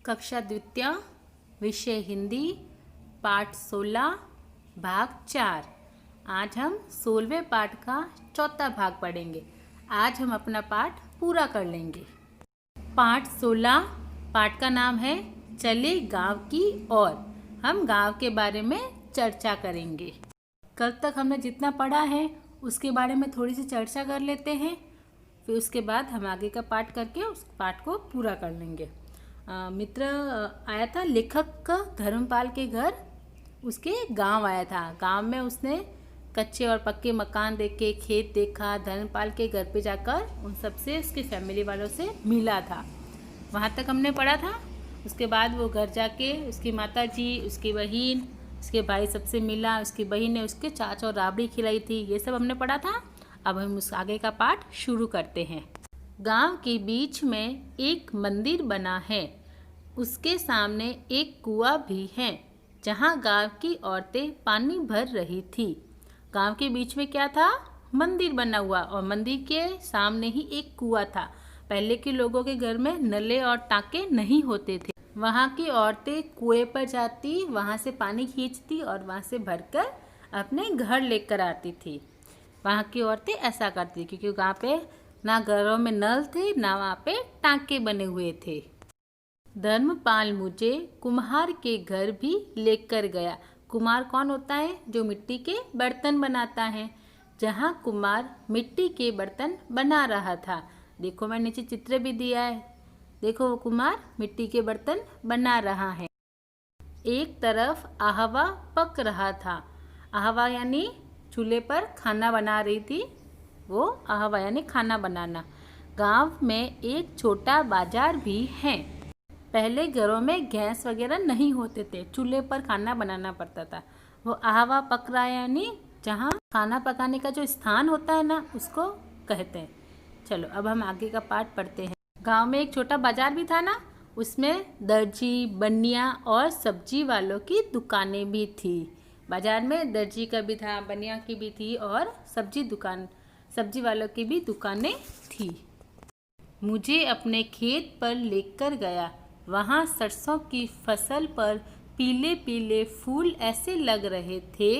कक्षा द्वितीय, विषय हिंदी, पाठ 16, भाग 4। आज हम 16वें पाठ का चौथा भाग पढ़ेंगे। आज हम अपना पाठ पूरा कर लेंगे। पाठ 16, पाठ का नाम है चले गांव की ओर। हम गांव के बारे में चर्चा करेंगे। कल तक हमने जितना पढ़ा है उसके बारे में थोड़ी सी चर्चा कर लेते हैं, फिर उसके बाद हम आगे का पाठ करके उस पाठ को पूरा कर लेंगे। मित्र आया था लेखक का धर्मपाल के घर, उसके गांव आया था। गांव में उसने कच्चे और पक्के मकान देखे, खेत देखा। धर्मपाल के घर पे जाकर उन सबसे, उसकी फैमिली वालों से मिला था। वहाँ तक हमने पढ़ा था। उसके बाद वो घर जाके उसकी माता जी, उसकी बहन, उसके भाई सबसे मिला। उसकी बहन ने उसके चाच और राबड़ी खिलाई थी। ये सब हमने पढ़ा था। अब हम उस आगे का पाठ शुरू करते हैं। गांव के बीच में एक मंदिर बना है। उसके सामने एक कुआं भी है जहां गांव की औरतें पानी भर रही थी। गांव के बीच में क्या था? मंदिर बना हुआ, और मंदिर के सामने ही एक कुआं था। पहले के लोगों के घर में नले और टाँके नहीं होते थे। वहां की औरतें कुएं पर जाती, वहां से पानी खींचती और वहां से भरकर अपने घर लेकर आती थी। वहाँ की औरतें ऐसा करती क्योंकि वहाँ पे ना घरों में नल थे, ना वहाँ पे टाँके बने हुए थे। धर्मपाल मुझे कुम्हार के घर भी लेकर गया। कुम्हार कौन होता है? जो मिट्टी के बर्तन बनाता है। जहाँ कुम्हार मिट्टी के बर्तन बना रहा था। देखो, मैं नीचे चित्र भी दिया है। देखो, वो कुम्हार मिट्टी के बर्तन बना रहा है। एक तरफ आहवा पक रहा था। आहवा यानी चूल्हे पर खाना बना रही थी। वो आहवा यानी खाना बनाना। गांव में एक छोटा बाजार भी है। पहले घरों में गैस वगैरह नहीं होते थे, चूल्हे पर खाना बनाना पड़ता था। वो आहवा पक रहा है यानी जहाँ खाना पकाने का जो स्थान होता है ना, उसको कहते हैं। चलो अब हम आगे का पाठ पढ़ते हैं। गांव में एक छोटा बाजार भी था ना, उसमें दर्जी, बनिया और सब्जी वालों की दुकानें भी थी। बाजार में दर्जी का भी था, बनिया की भी थी और सब्जी वालों की भी दुकानें थी। मुझे अपने खेत पर लेकर गया। वहाँ सरसों की फसल पर पीले पीले फूल ऐसे लग रहे थे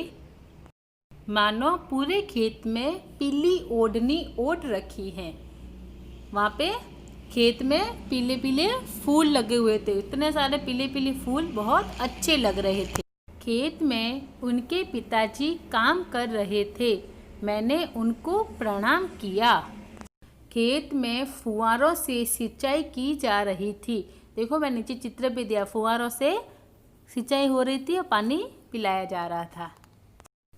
मानो पूरे खेत में पीली ओढ़नी ओढ़ रखी है। वहाँ पे खेत में पीले पीले फूल लगे हुए थे। इतने सारे पीले पीले फूल बहुत अच्छे लग रहे थे। खेत में उनके पिताजी काम कर रहे थे। मैंने उनको प्रणाम किया। खेत में फुहारों से सिंचाई की जा रही थी। देखो, मैं नीचे चित्र भी दिया। फुहारों से सिंचाई हो रही थी और पानी पिलाया जा रहा था।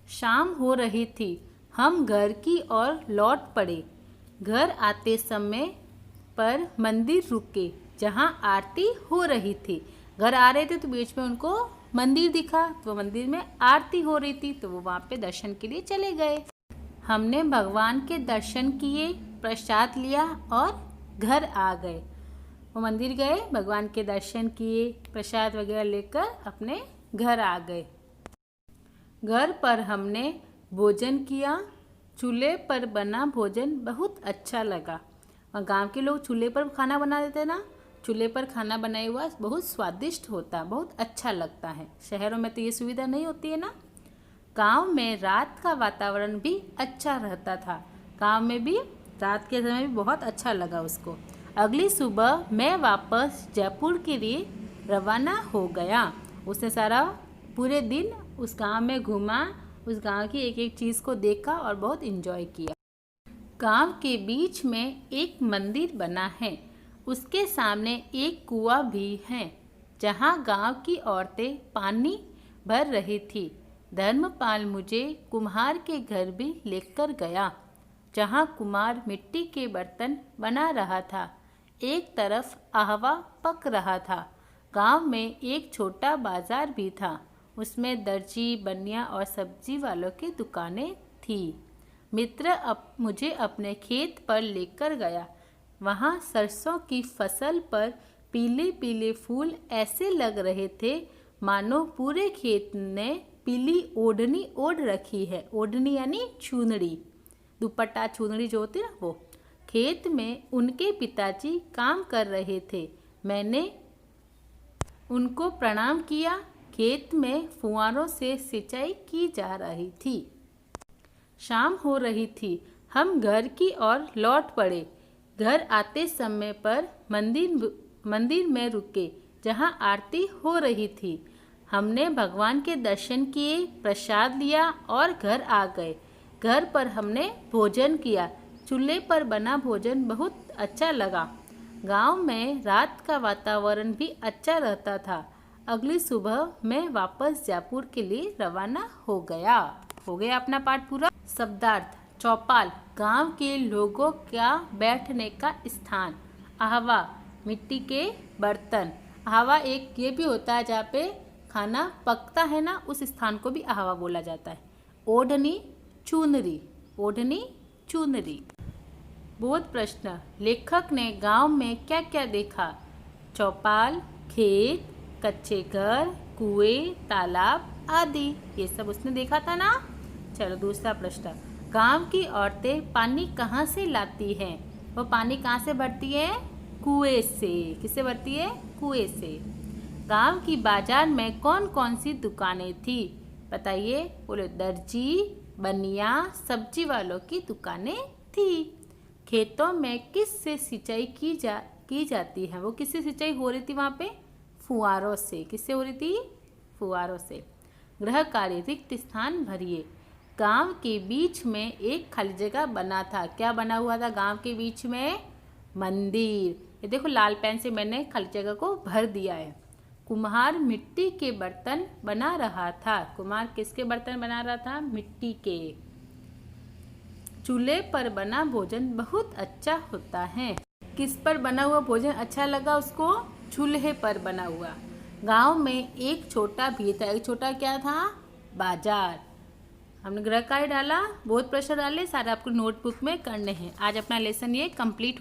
शाम हो रही थी। हम घर की ओर लौट पड़े। घर आते समय पर मंदिर रुके जहाँ आरती हो रही थी। घर आ रहे थे तो बीच में उनको मंदिर दिखा, तो मंदिर में आरती हो रही थी, तो वो वहाँ पे दर्शन के लिए चले गए। हमने भगवान के दर्शन किए, प्रसाद लिया और घर आ गए। वो मंदिर गए, भगवान के दर्शन किए, प्रसाद वगैरह लेकर अपने घर आ गए। घर पर हमने भोजन किया। चूल्हे पर बना भोजन बहुत अच्छा लगा। और गांव के लोग चूल्हे पर खाना बना देते ना, चूल्हे पर खाना बनाया हुआ बहुत स्वादिष्ट होता, बहुत अच्छा लगता है। शहरों में तो ये सुविधा नहीं होती है ना। गांव में रात का वातावरण भी अच्छा रहता था। गांव में भी रात के समय भी बहुत अच्छा लगा उसको। अगली सुबह मैं वापस जयपुर के लिए रवाना हो गया। उसने सारा पूरे दिन उस गांव में घूमा, उस गांव की एक एक चीज़ को देखा और बहुत एंजॉय किया। गांव के बीच में एक मंदिर बना है। उसके सामने एक कुआं भी है जहां गांव की औरतें पानी भर रही थी। धर्मपाल मुझे कुम्हार के घर भी लेकर गया जहां कुम्हार मिट्टी के बर्तन बना रहा था। एक तरफ आहवा पक रहा था। गांव में एक छोटा बाजार भी था। उसमें दर्जी, बनिया और सब्जी वालों की दुकानें थी। मित्र मुझे अपने खेत पर लेकर गया। वहाँ सरसों की फसल पर पीले पीले फूल ऐसे लग रहे थे मानो पूरे खेत ने पीली ओढ़नी ओढ़ रखी है। ओढ़नी यानी चुनरी, दुपट्टा चुनरी जो होती है ना, वो। खेत में उनके पिताजी काम कर रहे थे। मैंने उनको प्रणाम किया। खेत में फुहारों से सिंचाई की जा रही थी। शाम हो रही थी। हम घर की ओर लौट पड़े। घर आते समय पर मंदिर में रुके, जहाँ आरती हो रही थी। हमने भगवान के दर्शन किए, प्रसाद लिया और घर आ गए। घर पर हमने भोजन किया। चूल्हे पर बना भोजन बहुत अच्छा लगा। गांव में रात का वातावरण भी अच्छा रहता था। अगली सुबह मैं वापस जयपुर के लिए रवाना हो गया। हो गया अपना पाठ पूरा। शब्दार्थ। चौपाल, गांव के लोगों का बैठने का स्थान। आहवा, मिट्टी के बर्तन। आहवा एक ये भी होता है जहाँ पे खाना पकता है ना, उस स्थान को भी आहवा बोला जाता है। ओढ़नी, चुनरी। ओढ़नी, चुनरी। बोध प्रश्न। लेखक ने गांव में क्या क्या देखा? चौपाल, खेत, कच्चे घर, कुएं, तालाब आदि। ये सब उसने देखा था ना। चलो दूसरा प्रश्न। गांव की औरतें पानी कहाँ से लाती हैं? वो पानी कहाँ से भरती है? कुएं से। किससे भरती है? कुएं से। गांव की बाजार में कौन कौन सी दुकानें थी? बताइए। बोले दर्जी, बनिया, सब्जी वालों की दुकानें थी। खेतों में किस से सिंचाई की जाती है? वो किससे सिंचाई हो रही थी वहाँ पे? फुहारों से। किससे हो रही थी? फुहारों से। गृह कार्य, रिक्त स्थान भरिए। गांव के बीच में एक खाली जगह बना था। क्या बना हुआ था गांव के बीच में? मंदिर। ये देखो लाल पेन से मैंने खाली जगह को भर दिया है। कुम्हार मिट्टी के बर्तन बना रहा था। कुम्हार किसके बर्तन बना रहा था? मिट्टी के। चूल्हे पर बना भोजन बहुत अच्छा होता है। किस पर बना हुआ भोजन अच्छा लगा उसको? चूल्हे पर बना हुआ। गांव में एक छोटा भी था। एक छोटा क्या था? बाजार। हमने गृह कार्य डाला, बहुत प्रश्न डाले, सारे आपको नोटबुक में करने हैं। आज अपना लेसन ये कंप्लीट हो